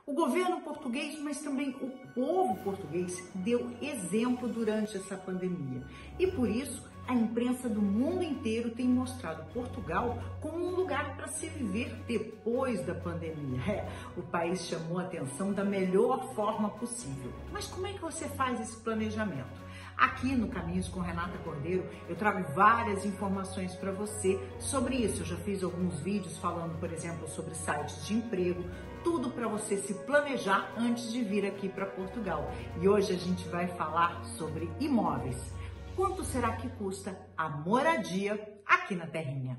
O governo português, mas também o povo português, deu exemplo durante essa pandemia. E por isso, a imprensa do mundo inteiro tem mostrado Portugal como um lugar para se viver depois da pandemia. O país chamou a atenção da melhor forma possível. Mas como é que você faz esse planejamento? Aqui no Caminhos com Renata Cordeiro, eu trago várias informações para você sobre isso. Eu já fiz alguns vídeos falando, por exemplo, sobre sites de emprego, tudo para você se planejar antes de vir aqui para Portugal. E hoje a gente vai falar sobre imóveis. Quanto será que custa a moradia aqui na terrinha?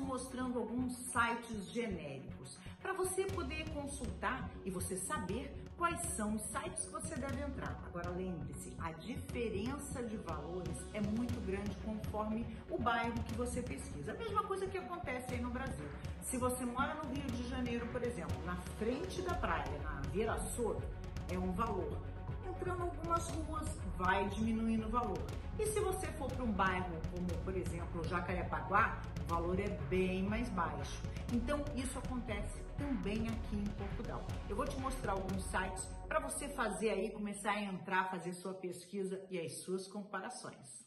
Mostrando alguns sites genéricos para você poder consultar e você saber quais são os sites que você deve entrar. Agora lembre-se, a diferença de valores é muito grande conforme o bairro que você pesquisa. A mesma coisa que acontece aí no Brasil. Se você mora no Rio de Janeiro, por exemplo, na frente da praia, na Vieira Soto, é um valor. Entrando em algumas ruas, vai diminuindo o valor. E se você for para um bairro como, por exemplo, Jacarepaguá, o valor é bem mais baixo. Então, isso acontece também aqui em Portugal. Eu vou te mostrar alguns sites para você fazer aí, começar a entrar, fazer sua pesquisa e as suas comparações.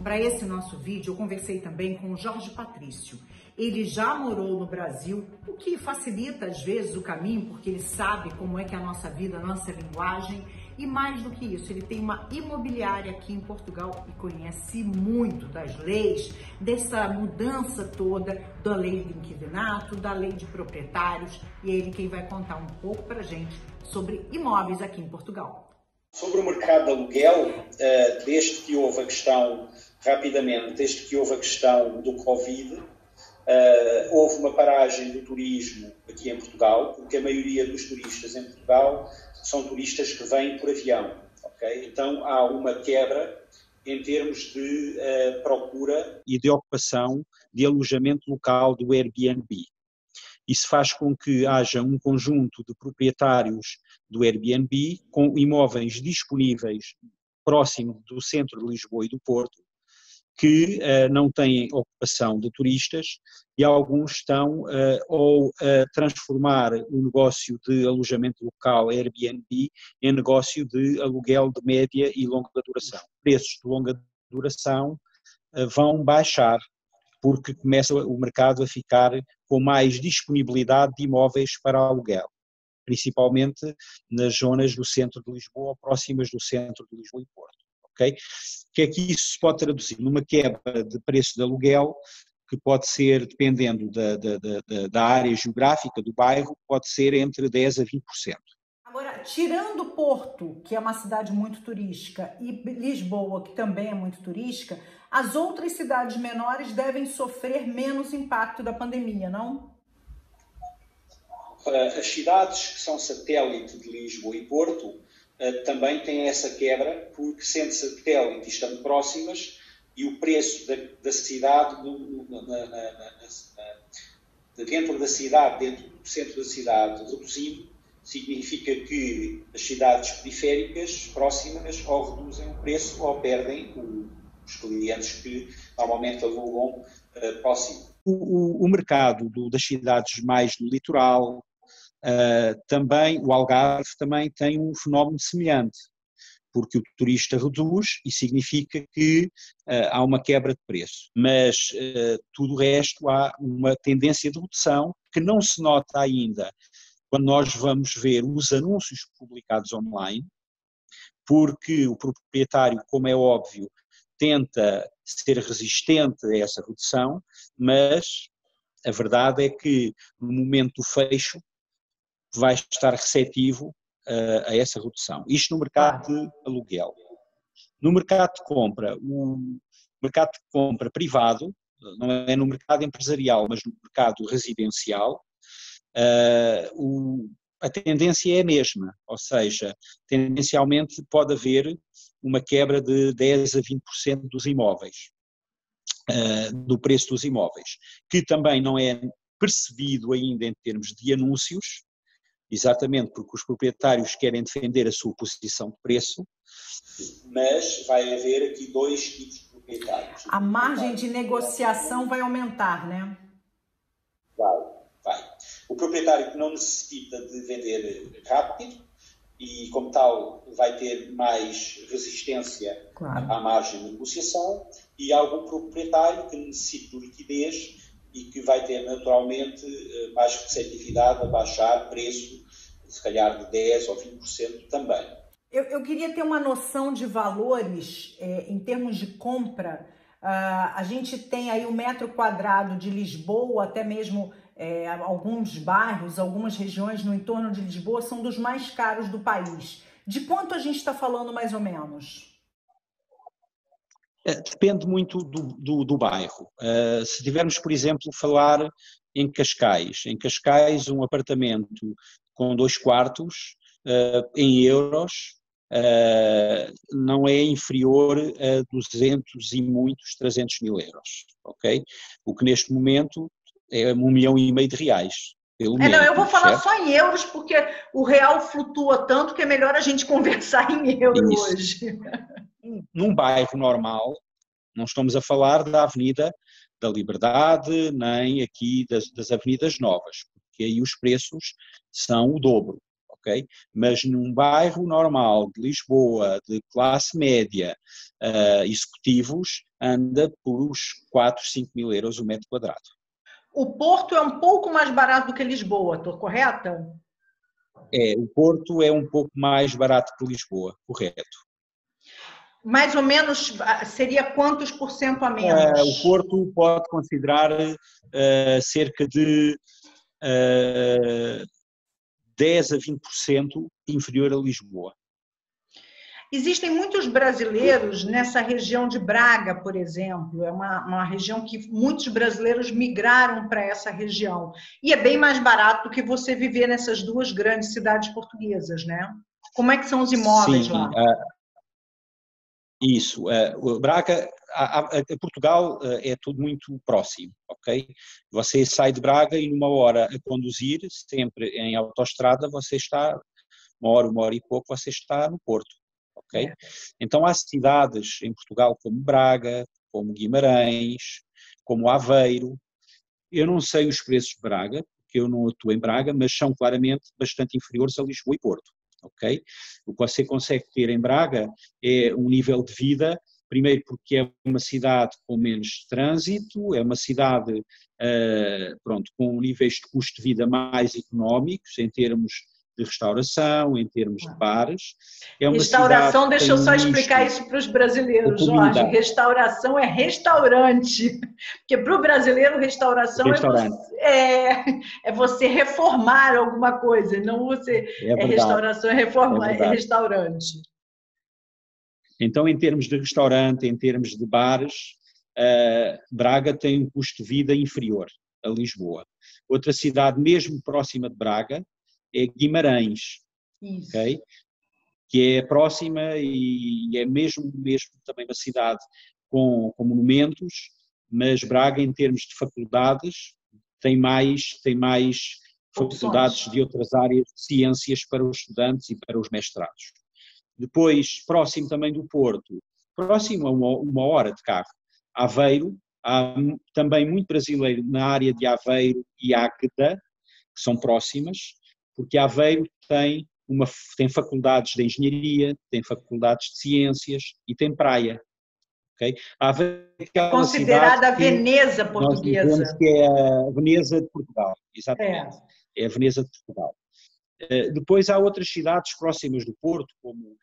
Para esse nosso vídeo, eu conversei também com o Jorge Patrício. Ele já morou no Brasil, o que facilita às vezes o caminho, porque ele sabe como é que é a nossa vida, a nossa linguagem. E mais do que isso, ele tem uma imobiliária aqui em Portugal e conhece muito das leis, dessa mudança toda da lei de inquilinato, da lei de proprietários. E é ele quem vai contar um pouco para a gente sobre imóveis aqui em Portugal. Sobre o mercado de aluguel, desde que houve a questão, rapidamente, desde que houve a questão do Covid, houve uma paragem do turismo aqui em Portugal, porque a maioria dos turistas em Portugal são turistas que vêm por avião, ok? Então há uma quebra em termos de procura e de ocupação de alojamento local do Airbnb. Isso faz com que haja um conjunto de proprietários do Airbnb com imóveis disponíveis próximo do centro de Lisboa e do Porto, que não têm ocupação de turistas e alguns estão ou a transformar o negócio de alojamento local Airbnb em negócio de aluguel de média e longa duração. Preços de longa duração vão baixar, porque começa o mercado a ficar com mais disponibilidade de imóveis para aluguel, principalmente nas zonas do centro de Lisboa ou próximas do centro de Lisboa e Porto. Okay? O que é que isso se pode traduzir? Numa quebra de preço de aluguel, que pode ser, dependendo da área geográfica do bairro, pode ser entre 10% a 20%. Agora, tirando Porto, que é uma cidade muito turística, e Lisboa, que também é muito turística, as outras cidades menores devem sofrer menos impacto da pandemia, não? As cidades que são satélite de Lisboa e Porto também têm essa quebra, porque sendo satélite estão próximas e o preço da cidade, dentro da cidade, dentro do centro da cidade reduzindo, significa que as cidades periféricas próximas ou reduzem o preço ou perdem os clientes que normalmente alugam próximo. O mercado das cidades mais no litoral, também o Algarve também tem um fenómeno semelhante, porque o turista reduz e significa que há uma quebra de preço, mas tudo o resto há uma tendência de redução que não se nota ainda quando nós vamos ver os anúncios publicados online, porque o proprietário, como é óbvio, tenta ser resistente a essa redução, mas a verdade é que no momento do fecho vai estar receptivo a essa redução. Isto no mercado de aluguel. No mercado de compra, o mercado de compra privado, não é no mercado empresarial, mas no mercado residencial, a tendência é a mesma, ou seja, tendencialmente pode haver uma quebra de 10 a 20% dos imóveis, do preço dos imóveis, que também não é percebido ainda em termos de anúncios, exatamente porque os proprietários querem defender a sua posição de preço, mas vai haver aqui dois tipos de proprietários. A margem de negociação vai aumentar, né? Vai. O proprietário que não necessita de vender rápido e, como tal, vai ter mais resistência à margem de negociação, e algum proprietário que necessita de liquidez e que vai ter naturalmente mais receptividade a baixar preço, se calhar de 10% ou 20% também. Eu queria ter uma noção de valores em termos de compra. A gente tem aí o metro quadrado de Lisboa, até mesmo alguns bairros, algumas regiões no entorno de Lisboa são dos mais caros do país. De quanto a gente está falando mais ou menos? Depende muito do bairro. Se tivermos, por exemplo, falar em Cascais um apartamento com 2 quartos em euros não é inferior a 200 e muitos 300 mil euros, ok? O que neste momento é 1,5 milhão de reais. Não, eu vou falar só em euros, porque o real flutua tanto que é melhor a gente conversar em euros hoje. Num bairro normal, não estamos a falar da Avenida da Liberdade, nem aqui das avenidas novas, porque aí os preços são o dobro, ok? Mas num bairro normal de Lisboa, de classe média, executivos, anda por uns 4, 5 mil euros o metro quadrado. O Porto é um pouco mais barato do que Lisboa, estou correta? O Porto é um pouco mais barato que Lisboa, correto. Mais ou menos, seria quantos por cento a menos? O Porto pode considerar cerca de 10 a 20% inferior a Lisboa. Existem muitos brasileiros nessa região de Braga, por exemplo. É uma região que muitos brasileiros migraram para essa região. E é bem mais barato do que você viver nessas duas grandes cidades portuguesas, né? Como é que são os imóveis lá? Isso. Braga, Portugal é tudo muito próximo, ok? Você sai de Braga e numa hora a conduzir, sempre em autoestrada, você está, uma hora e pouco, você está no Porto. Okay? Então há cidades em Portugal como Braga, como Guimarães, como Aveiro. Eu não sei os preços de Braga, porque eu não atuo em Braga, mas são claramente bastante inferiores a Lisboa e Porto. Okay? O que você consegue ter em Braga é um nível de vida, primeiro porque é uma cidade com menos trânsito, é uma cidade com níveis de custo de vida mais económicos em termos de restauração, em termos de bares. É uma restauração, deixa eu só explicar isso para os brasileiros, Jorge. Restauração é restaurante, porque para o brasileiro restauração é você reformar alguma coisa, não você restauração é reformar, é restaurante. Então, em termos de restaurante, em termos de bares, Braga tem um custo de vida inferior a Lisboa. Outra cidade mesmo próxima de Braga é Guimarães, okay? Que é próxima e é mesmo também uma cidade com monumentos, mas Braga, em termos de faculdades, tem mais faculdades de outras áreas de ciências para os estudantes e para os mestrados. Depois, próximo também do Porto, próximo a uma hora de carro, Aveiro, há também muito brasileiro na área de Aveiro e Águeda, que são próximas, porque Aveiro tem faculdades de engenharia, tem faculdades de ciências e tem praia. Okay? Aveiro é considerada a Veneza portuguesa. Nós dizemos que é a Veneza de Portugal, exatamente. É a Veneza de Portugal. Depois há outras cidades próximas do Porto, como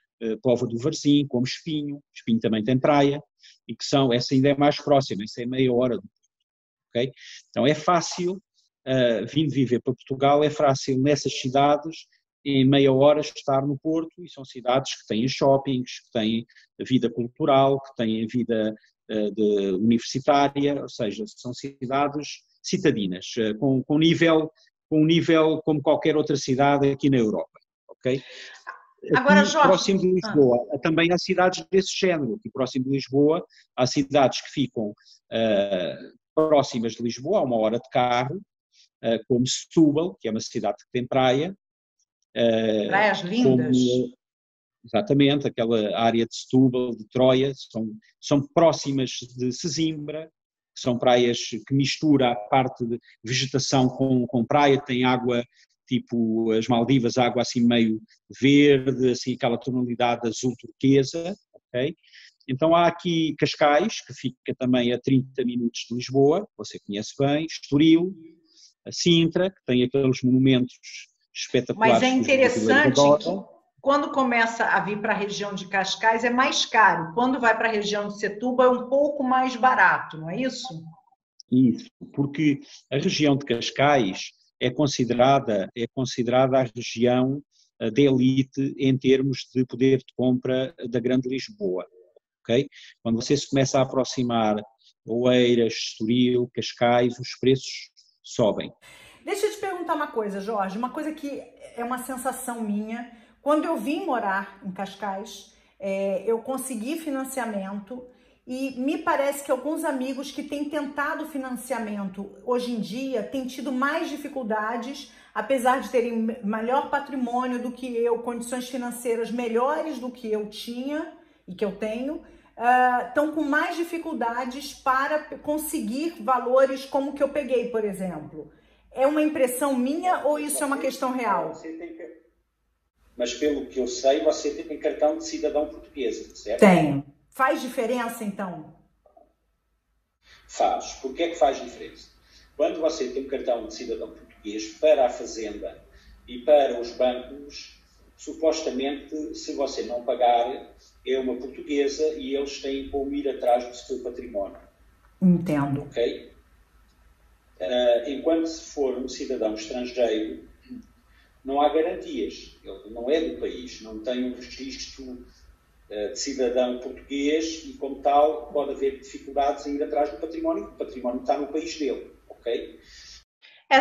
Póvoa do Varzim, como Espinho. Espinho também tem praia, e que essa ainda é mais próxima, essa é meia hora do Porto. Okay? Então é fácil vindo viver para Portugal, é fácil nessas cidades, em meia hora, estar no Porto, e são cidades que têm shoppings, que têm vida cultural, que têm vida universitária, ou seja, são cidades citadinas, com um nível como qualquer outra cidade aqui na Europa, ok? Agora, Aqui, Jorge... próximo de Lisboa, também há cidades desse género. Aqui próximo de Lisboa, há cidades que ficam próximas de Lisboa, a 1 hora de carro, como Setúbal, que é uma cidade que tem praia. Praias lindas. Exatamente, aquela área de Setúbal, de Troia, são próximas de Sesimbra, que são praias que mistura a parte de vegetação com praia, tem água tipo as Maldivas, água assim meio verde, assim aquela tonalidade azul turquesa, ok? Então há aqui Cascais, que fica também a 30 minutos de Lisboa, você conhece bem, Estoril, a Sintra, que tem aqueles monumentos espetaculares. Mas é interessante que agora, quando começa a vir para a região de Cascais é mais caro, quando vai para a região de Setúbal é um pouco mais barato, não é isso? Isso, porque a região de Cascais é considerada a região de elite em termos de poder de compra da Grande Lisboa, ok? Quando você se começa a aproximar Oeiras, Estoril, Cascais, os preços sobem. Deixa eu te perguntar uma coisa, Jorge, uma coisa que é uma sensação minha. Quando eu vim morar em Cascais, eu consegui financiamento e me parece que alguns amigos que têm tentado financiamento hoje em dia têm tido mais dificuldades, apesar de terem maior patrimônio do que eu, condições financeiras melhores do que eu tinha e que eu tenho, estão com mais dificuldades para conseguir valores como o que eu peguei, por exemplo. É uma impressão minha ou isso é uma questão real? Mas pelo que eu sei, você tem cartão de cidadão português, certo? Tenho. Faz diferença, então? Faz. Porquê é que faz diferença? Quando você tem um cartão de cidadão português, para a Fazenda e para os bancos, supostamente, se você não pagar, é uma portuguesa e eles têm como ir atrás do seu património. Entendo. Ok? Enquanto se for um cidadão estrangeiro, não há garantias. Ele não é do país, não tem um registro de cidadão português e, como tal, pode haver dificuldades em ir atrás do património, porque o património está no país dele, ok?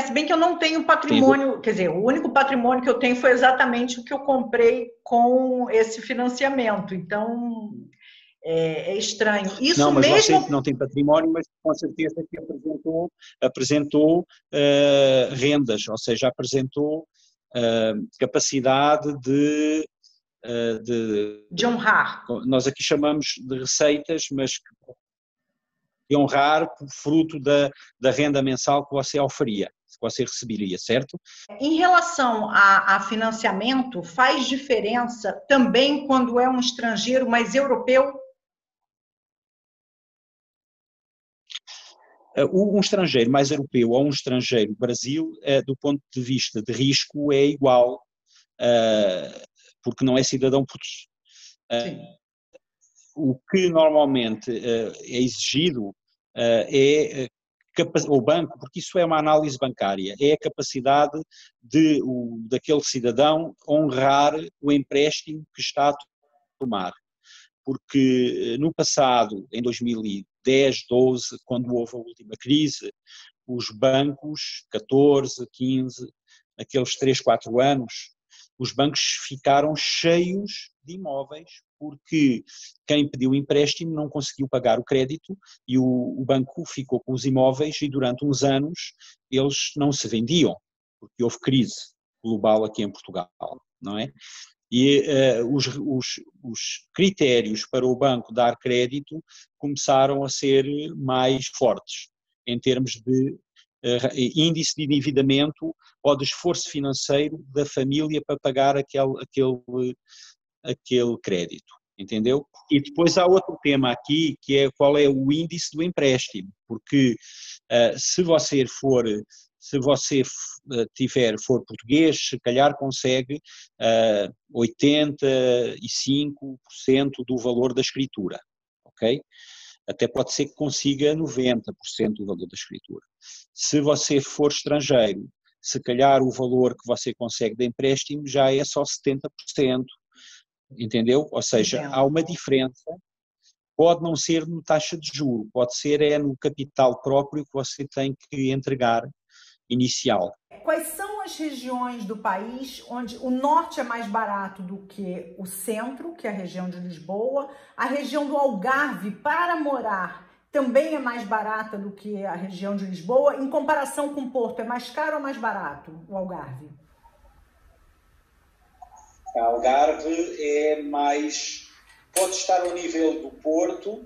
Se bem que eu não tenho patrimônio, quer dizer, o único patrimônio que eu tenho foi exatamente o que eu comprei com esse financiamento, então é estranho. Isso não, mas mesmo... você não tem património, mas com certeza que apresentou rendas, ou seja, apresentou capacidade de honrar. Nós aqui chamamos de receitas, mas de honrar fruto da renda mensal que você oferia, que você receberia, certo? Em relação a financiamento, faz diferença também quando é um estrangeiro mais europeu? Um estrangeiro mais europeu ou um estrangeiro Brasil, do ponto de vista de risco, é igual, porque não é cidadão português. O que normalmente é exigido o banco, porque isso é uma análise bancária, é a capacidade daquele cidadão honrar o empréstimo que está a tomar. Porque no passado, em 2010, 12, quando houve a última crise, os bancos, 14, 15, aqueles 3, 4 anos, os bancos ficaram cheios de imóveis, porque quem pediu empréstimo não conseguiu pagar o crédito e o banco ficou com os imóveis e durante uns anos eles não se vendiam, porque houve crise global aqui em Portugal, não é? E os critérios para o banco dar crédito começaram a ser mais fortes em termos de índice de endividamento ou de esforço financeiro da família para pagar aquele crédito, entendeu? E depois há outro tema aqui, que é qual é o índice do empréstimo, porque se você for português, se calhar consegue 85% do valor da escritura, ok? Até pode ser que consiga 90% do valor da escritura. Se você for estrangeiro, se calhar o valor que você consegue de empréstimo já é só 70%, entendeu? Ou seja, há uma diferença, pode não ser no taxa de juro, pode ser no capital próprio que você tem que entregar inicial. Quais são as regiões do país onde o norte é mais barato do que o centro, que é a região de Lisboa? A região do Algarve, para morar, também é mais barata do que a região de Lisboa? Em comparação com Porto, é mais caro ou mais barato o Algarve? O Algarve é mais... pode estar ao nível do Porto.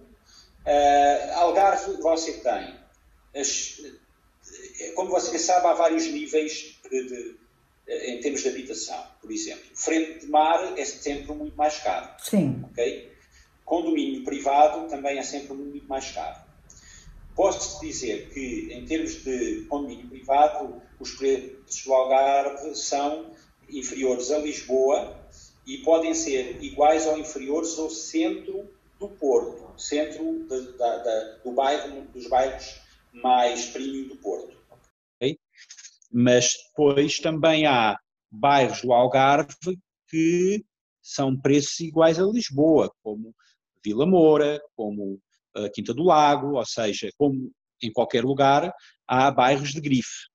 Algarve você tem... como você sabe, há vários níveis em termos de habitação. Por exemplo, frente de mar é sempre muito mais caro. Sim. Okay? Condomínio privado também é sempre muito mais caro. Posso dizer que, em termos de condomínio privado, os preços do Algarve são inferiores a Lisboa e podem ser iguais ou inferiores ao centro do Porto, centro dos bairros mais premium do Porto. Okay? Mas depois também há bairros do Algarve que são preços iguais a Lisboa, como Vila Moura, como a Quinta do Lago, ou seja, como em qualquer lugar, há bairros de grife.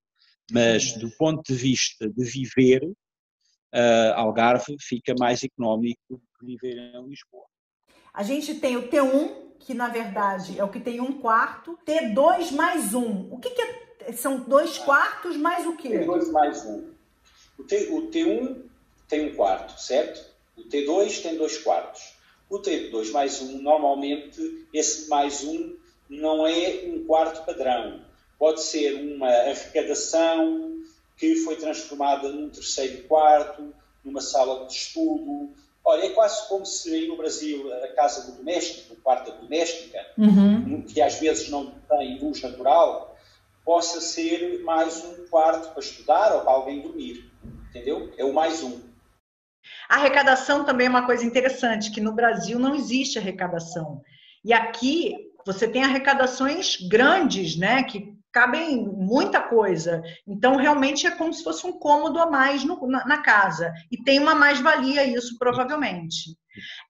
Mas do ponto de vista de viver, Algarve fica mais económico do que viver em Lisboa. A gente tem o T1, que na verdade é o que tem um quarto, T2 mais um. O que é? São 2 quartos mais o quê? T2 mais um. O T1 tem um quarto, certo? O T2 tem 2 quartos. O T2 mais um, normalmente, esse mais um não é um quarto padrão. Pode ser uma arrecadação que foi transformada num terceiro quarto, numa sala de estudo. Olha, é quase como se aí no Brasil a casa do doméstico, o quarto da doméstica, que às vezes não tem luz natural, possa ser mais um quarto para estudar ou para alguém dormir. Entendeu? É o mais um. A arrecadação também é uma coisa interessante, que no Brasil não existe arrecadação. E aqui você tem arrecadações grandes, né, que cabem muita coisa. Então, realmente é como se fosse um cômodo a mais na casa. E tem uma mais-valia isso, provavelmente.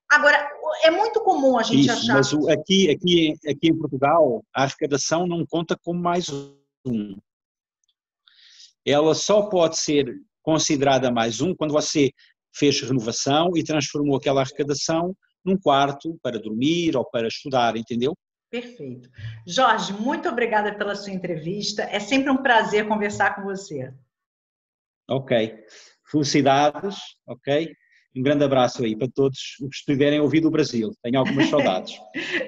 Agora, é muito comum a gente achar... Mas aqui em Portugal, a arrecadação não conta como mais um. Ela só pode ser considerada mais um quando você fez renovação e transformou aquela arrecadação num quarto para dormir ou para estudar, entendeu? Perfeito. Jorge, muito obrigada pela sua entrevista. É sempre um prazer conversar com você. Ok. Felicidades, ok? Um grande abraço aí para todos os que estiverem a ouvir do Brasil. Tenho algumas saudades.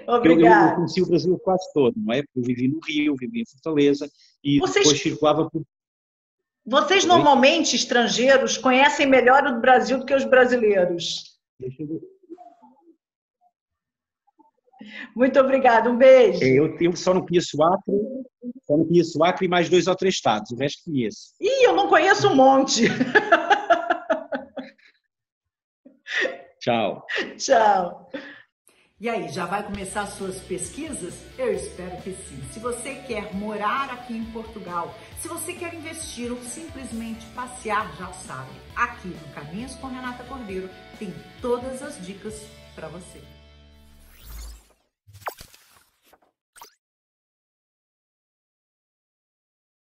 Obrigada. Eu conheci o Brasil quase todo, não é? Porque eu vivi no Rio, vivi em Fortaleza e depois circulava por... Vocês normalmente, estrangeiros, conhecem melhor o Brasil do que os brasileiros. Deixa eu ver. Muito obrigada, um beijo. Eu só não conheço o Acre e mais 2 ou 3 estados, o resto conheço. Ih, eu não conheço um monte. Tchau. Tchau. E aí, já vai começar as suas pesquisas? Eu espero que sim. Se você quer morar aqui em Portugal, se você quer investir ou simplesmente passear, já sabe, aqui no Caminhos com Renata Cordeiro tem todas as dicas para você.